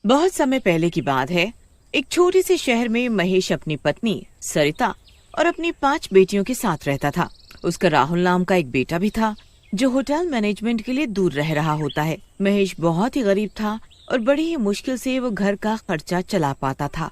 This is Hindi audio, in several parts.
बहुत समय पहले की बात है। एक छोटे से शहर में महेश अपनी पत्नी सरिता और अपनी 5 बेटियों के साथ रहता था। उसका राहुल नाम का एक बेटा भी था जो होटल मैनेजमेंट के लिए दूर रह रहा होता है। महेश बहुत ही गरीब था और बड़ी ही मुश्किल से वो घर का खर्चा चला पाता था।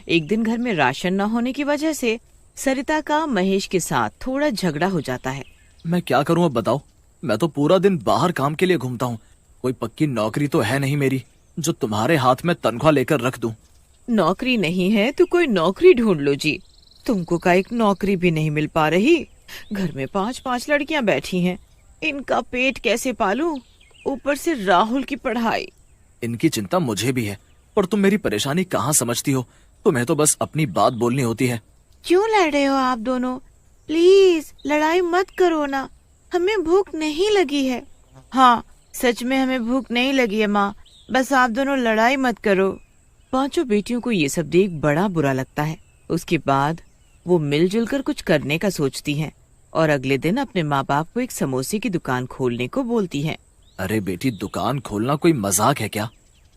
एक दिन घर में राशन न होने की वजह से सरिता का महेश के साथ थोड़ा झगड़ा हो जाता है। मैं क्या करूं अब बताओ। मैं तो पूरा दिन बाहर काम के लिए घूमता हूँ। कोई पक्की नौकरी तो है नहीं मेरी जो तुम्हारे हाथ में तनख्वाह लेकर रख दूं। नौकरी नहीं है तो कोई नौकरी ढूंढ लो जी। तुमको का एक नौकरी भी नहीं मिल पा रही। घर में 5-5 लड़कियां बैठी हैं। इनका पेट कैसे पालूं? ऊपर से राहुल की पढ़ाई। इनकी चिंता मुझे भी है, पर तुम मेरी परेशानी कहाँ समझती हो। तुम्हें तो बस अपनी बात बोलनी होती है। क्यों लड़ रहे हो आप दोनों? प्लीज लड़ाई मत करो ना। हमें भूख नहीं लगी है। हाँ, सच में हमें भूख नहीं लगी है माँ। बस आप दोनों लड़ाई मत करो। 5 बेटियों को ये सब देख बड़ा बुरा लगता है। उसके बाद वो मिलजुल कर कुछ करने का सोचती हैं और अगले दिन अपने माँ बाप को एक समोसे की दुकान खोलने को बोलती हैं। अरे बेटी, दुकान खोलना कोई मजाक है क्या?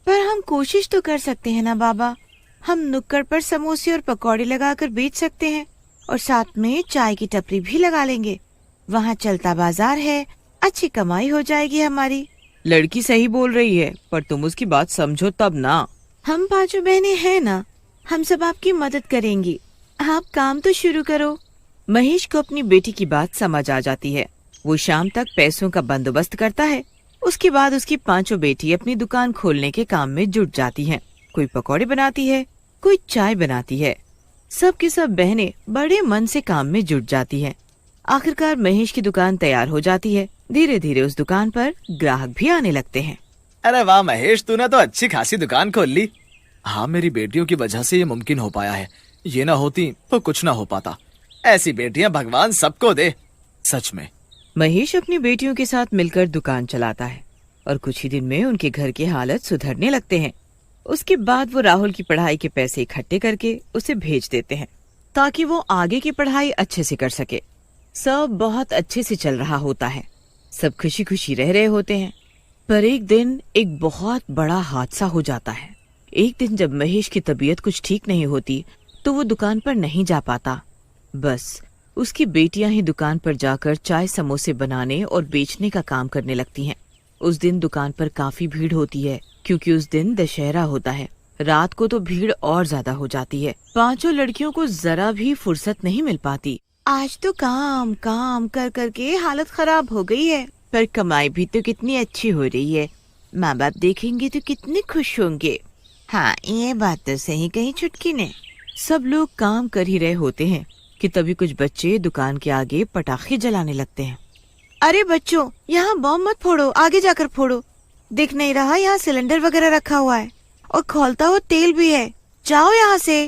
पर हम कोशिश तो कर सकते हैं ना बाबा। हम नुक्कड़ पर समोसे और पकौड़े लगाकर बेच सकते हैं और साथ में चाय की टपरी भी लगा लेंगे। वहाँ चलता बाजार है, अच्छी कमाई हो जाएगी हमारी। लड़की सही बोल रही है, पर तुम उसकी बात समझो तब ना। हम 5 बहनें हैं ना, हम सब आपकी मदद करेंगी। आप काम तो शुरू करो। महेश को अपनी बेटी की बात समझ आ जाती है। वो शाम तक पैसों का बंदोबस्त करता है। उसके बाद उसकी 5 बेटी अपनी दुकान खोलने के काम में जुट जाती हैं। कोई पकौड़े बनाती है, कोई चाय बनाती है। सब की सब बहनें बड़े मन से काम में जुट जाती हैं। आखिरकार महेश की दुकान तैयार हो जाती है। धीरे धीरे उस दुकान पर ग्राहक भी आने लगते हैं। अरे वाह महेश, तूने तो अच्छी खासी दुकान खोल ली। हाँ, मेरी बेटियों की वजह से ये मुमकिन हो पाया है। ये ना होती तो कुछ ना हो पाता। ऐसी बेटियां भगवान सबको दे। सच में। महेश अपनी बेटियों के साथ मिलकर दुकान चलाता है और कुछ ही दिन में उनके घर की हालत सुधरने लगते हैं। उसके बाद वो राहुल की पढ़ाई के पैसे इकट्ठे करके उसे भेज देते हैं ताकि वो आगे की पढ़ाई अच्छे से कर सके। सब बहुत अच्छे से चल रहा होता है। सब खुशी खुशी रह रहे होते हैं। पर एक दिन एक बहुत बड़ा हादसा हो जाता है। एक दिन जब महेश की तबीयत कुछ ठीक नहीं होती तो वो दुकान पर नहीं जा पाता। बस उसकी बेटियां ही दुकान पर जाकर चाय समोसे बनाने और बेचने का काम करने लगती हैं। उस दिन दुकान पर काफी भीड़ होती है क्योंकि उस दिन दशहरा होता है। रात को तो भीड़ और ज्यादा हो जाती है। 5 लड़कियों को जरा भी फुर्सत नहीं मिल पाती। आज तो काम काम कर कर के हालत खराब हो गई है, पर कमाई भी तो कितनी अच्छी हो रही है। माँ बाप देखेंगे तो कितने खुश होंगे। हाँ, ये बात तो सही कही चुटकी ने। सब लोग काम कर ही रहे होते हैं कि तभी कुछ बच्चे दुकान के आगे पटाखे जलाने लगते हैं। अरे बच्चों, यहाँ बम मत फोड़ो, आगे जाकर फोड़ो। दिख नहीं रहा यहाँ सिलेंडर वगैरह रखा हुआ है और खौलता हुआ तेल भी है। जाओ यहाँ से।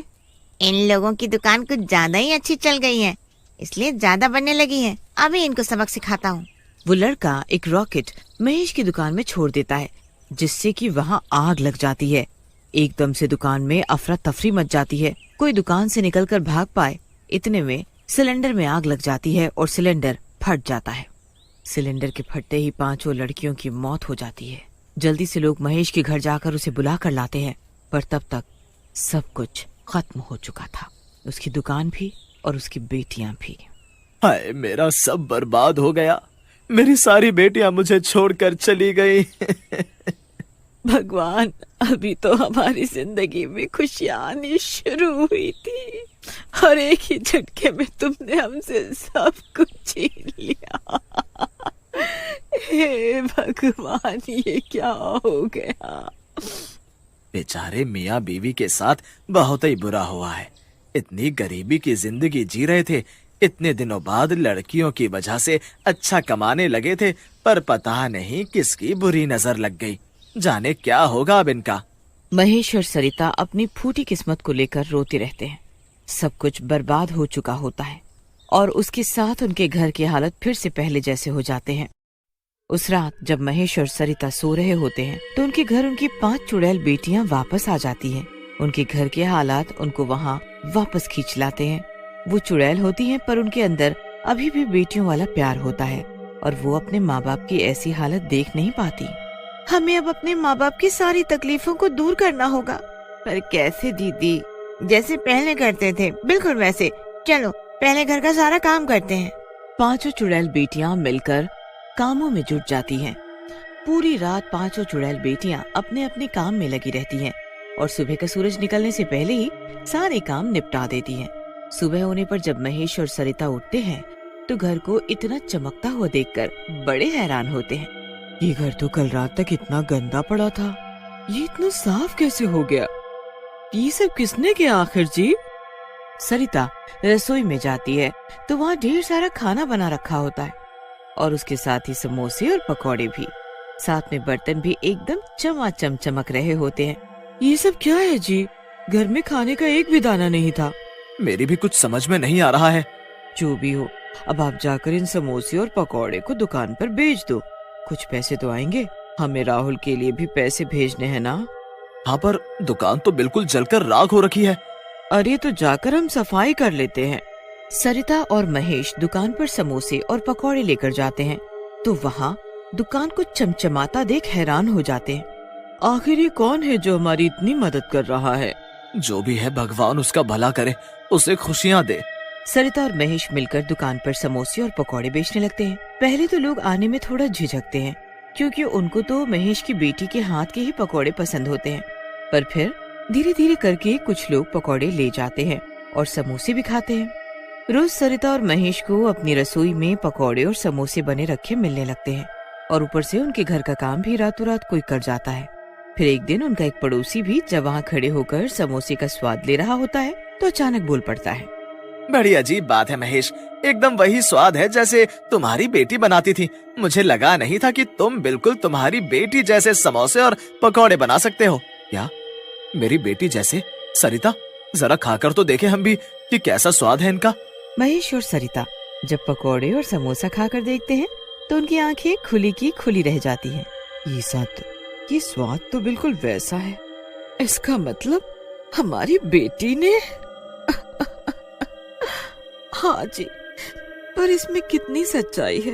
इन लोगों की दुकान कुछ ज्यादा ही अच्छी चल गई है, इसलिए ज्यादा बनने लगी है। अभी इनको सबक सिखाता हूँ। वो लड़का एक रॉकेट महेश की दुकान में छोड़ देता है जिससे कि वहाँ आग लग जाती है। एकदम से दुकान में अफरा तफरी मच जाती है। कोई दुकान से निकलकर भाग पाए इतने में सिलेंडर में आग लग जाती है और सिलेंडर फट जाता है। सिलेंडर के फटते ही 5 लड़कियों की मौत हो जाती है। जल्दी से लोग महेश के घर जाकर उसे बुला कर लाते हैं, पर तब तक सब कुछ खत्म हो चुका था। उसकी दुकान भी और उसकी बेटियां भी। हाय, मेरा सब बर्बाद हो गया। मेरी सारी बेटियां मुझे छोड़कर चली गई। भगवान, अभी तो हमारी जिंदगी में खुशियां आनी शुरू हुई थी और एक ही झटके में तुमने हमसे सब कुछ छीन लिया। हे भगवान, ये क्या हो गया? बेचारे मियाँ बीवी के साथ बहुत ही बुरा हुआ है। इतनी गरीबी की जिंदगी जी रहे थे। इतने दिनों बाद लड़कियों की वजह से अच्छा कमाने लगे थे, पर पता नहीं किसकी बुरी नजर लग गई। जाने क्या होगा अब इनका। महेश और सरिता अपनी फूटी किस्मत को लेकर रोते रहते हैं। सब कुछ बर्बाद हो चुका होता है और उसके साथ उनके घर की हालत फिर से पहले जैसे हो जाते हैं। उस रात जब महेश और सरिता सो रहे होते हैं तो उनके घर उनकी 5 चुड़ैल बेटियां वापस आ जाती हैं। उनके घर के हालात उनको वहाँ वापस खींच लाते हैं। वो चुड़ैल होती हैं, पर उनके अंदर अभी भी बेटियों वाला प्यार होता है और वो अपने माँ बाप की ऐसी हालत देख नहीं पाती। हमें अब अपने माँ बाप की सारी तकलीफों को दूर करना होगा। पर कैसे दीदी? जैसे पहले करते थे, बिल्कुल वैसे। चलो पहले घर का सारा काम करते हैं। पांचों चुड़ैल बेटियां मिलकर कामों में जुट जाती हैं। पूरी रात पांचों चुड़ैल बेटियां अपने अपने काम में लगी रहती हैं और सुबह का सूरज निकलने से पहले ही सारे काम निपटा देती हैं। सुबह होने पर जब महेश और सरिता उठते हैं तो घर को इतना चमकता हुआ देखकर बड़े हैरान होते हैं। ये घर तो कल रात तक इतना गंदा पड़ा था, ये इतना साफ कैसे हो गया? ये सब किसने किया आखिर जी? सरिता रसोई में जाती है तो वहाँ ढेर सारा खाना बना रखा होता है और उसके साथ ही समोसे और पकौड़े भी। साथ में बर्तन भी एकदम चमाचम चमक रहे होते हैं। ये सब क्या है जी? घर में खाने का एक भी दाना नहीं था। मेरी भी कुछ समझ में नहीं आ रहा है। जो भी हो, अब आप जाकर इन समोसे और पकौड़े को दुकान पर बेच दो। कुछ पैसे तो आएंगे। हमें राहुल के लिए भी पैसे भेजने हैं ना। हाँ, पर दुकान तो बिल्कुल जलकर राख हो रखी है। अरे तो जाकर हम सफाई कर लेते हैं। सरिता और महेश दुकान पर समोसे और पकौड़े लेकर जाते हैं तो वहाँ दुकान को चमचमाता देख हैरान हो जाते हैं। आखिर ये कौन है जो हमारी इतनी मदद कर रहा है? जो भी है भगवान उसका भला करे, उसे खुशियाँ दे। सरिता और महेश मिलकर दुकान पर समोसे और पकौड़े बेचने लगते हैं। पहले तो लोग आने में थोड़ा झिझकते हैं क्योंकि उनको तो महेश की बेटी के हाथ के ही पकौड़े पसंद होते हैं। पर फिर धीरे धीरे करके कुछ लोग पकौड़े ले जाते हैं और समोसे भी खाते हैं। रोज सरिता और महेश को अपनी रसोई में पकौड़े और समोसे बने रखे मिलने लगते हैं और ऊपर से उनके घर का काम भी रातों रात कोई कर जाता है। फिर एक दिन उनका एक पड़ोसी भी जब वहाँ खड़े होकर समोसे का स्वाद ले रहा होता है तो अचानक बोल पड़ता है। बड़ी अजीब बात है महेश, एकदम वही स्वाद है जैसे तुम्हारी बेटी बनाती थी। मुझे लगा नहीं था कि तुम बिल्कुल तुम्हारी बेटी जैसे समोसे और पकौड़े बना सकते हो। क्या मेरी बेटी जैसे? सरिता जरा खाकर तो देखे हम भी कि कैसा स्वाद है इनका। महेश और सरिता जब पकौड़े और समोसा खाकर देखते हैं तो उनकी आंखें खुली की खुली रह जाती हैं। ये स्वाद तो बिल्कुल वैसा है। इसका मतलब हमारी बेटी ने हाँ जी, पर इसमें कितनी सच्चाई है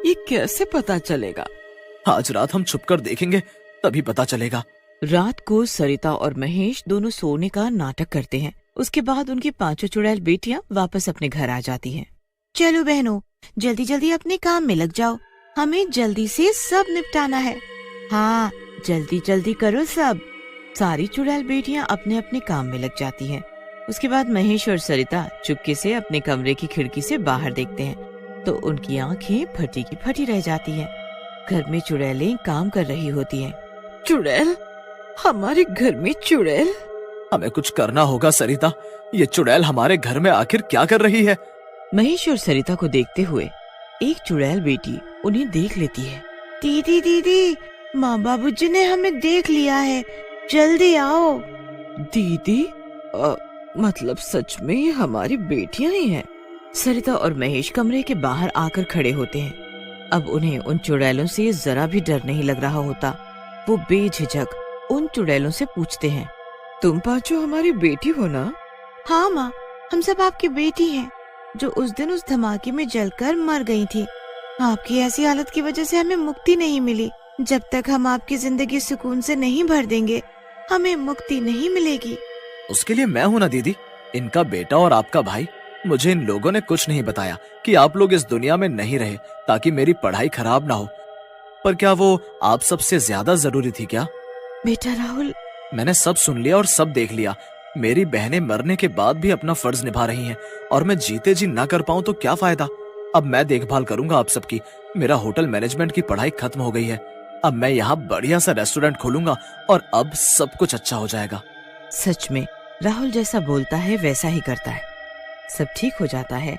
ये कैसे पता चलेगा? आज रात हम छुपकर देखेंगे, तभी पता चलेगा। रात को सरिता और महेश दोनों सोने का नाटक करते हैं। उसके बाद उनकी पांचों चुड़ैल बेटियां वापस अपने घर आ जाती हैं। चलो बहनों, जल्दी जल्दी अपने काम में लग जाओ, हमें जल्दी से सब निपटाना है। हाँ, जल्दी जल्दी करो सब। सारी चुड़ैल बेटियां अपने अपने काम में लग जाती हैं। उसके बाद महेश और सरिता चुपके से अपने कमरे की खिड़की से बाहर देखते हैं तो उनकी आंखें फटी की फटी रह जाती हैं। घर में चुड़ैलें काम कर रही होती हैं। चुड़ैल? हमारे घर में चुड़ैल? हमें कुछ करना होगा सरिता, ये चुड़ैल हमारे घर में आखिर क्या कर रही है? महेश और सरिता को देखते हुए एक चुड़ैल बेटी उन्हें देख लेती है। दीदी दीदी, माँ बाबूजी ने हमें देख लिया है, जल्दी आओ। दीदी? मतलब सच में ये हमारी बेटियां ही हैं? सरिता और महेश कमरे के बाहर आकर खड़े होते हैं। अब उन्हें उन चुड़ैलों से जरा भी डर नहीं लग रहा होता। वो बेझिझक उन चुड़ैलों से पूछते हैं, तुम पांचों हमारी बेटी हो ना? हाँ माँ, हम सब आपकी बेटी हैं, जो उस दिन उस धमाके में जलकर मर गई थी। आपकी ऐसी हालत की वजह से हमें मुक्ति नहीं मिली। जब तक हम आपकी जिंदगी सुकून से नहीं भर देंगे, हमें मुक्ति नहीं मिलेगी। उसके लिए मैं हूँ ना दीदी, इनका बेटा और आपका भाई। मुझे इन लोगों ने कुछ नहीं बताया कि आप लोग इस दुनिया में नहीं रहे ताकि मेरी पढ़ाई खराब ना हो। पर क्या वो आप सबसे ज्यादा जरूरी थी क्या? बेटा राहुल, मैंने सब सुन लिया और सब देख लिया। मेरी बहनें मरने के बाद भी अपना फर्ज निभा रही हैं और मैं जीते जी ना कर पाऊं तो क्या फायदा। अब मैं देखभाल करूंगा आप सबकी। मेरा होटल मैनेजमेंट की पढ़ाई खत्म हो गई है। अब मैं यहाँ बढ़िया सा रेस्टोरेंट खोलूंगा और अब सब कुछ अच्छा हो जाएगा। सच में राहुल जैसा बोलता है वैसा ही करता है। सब ठीक हो जाता है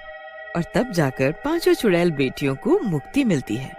और तब जाकर पांचों चुड़ैल बेटियों को मुक्ति मिलती है।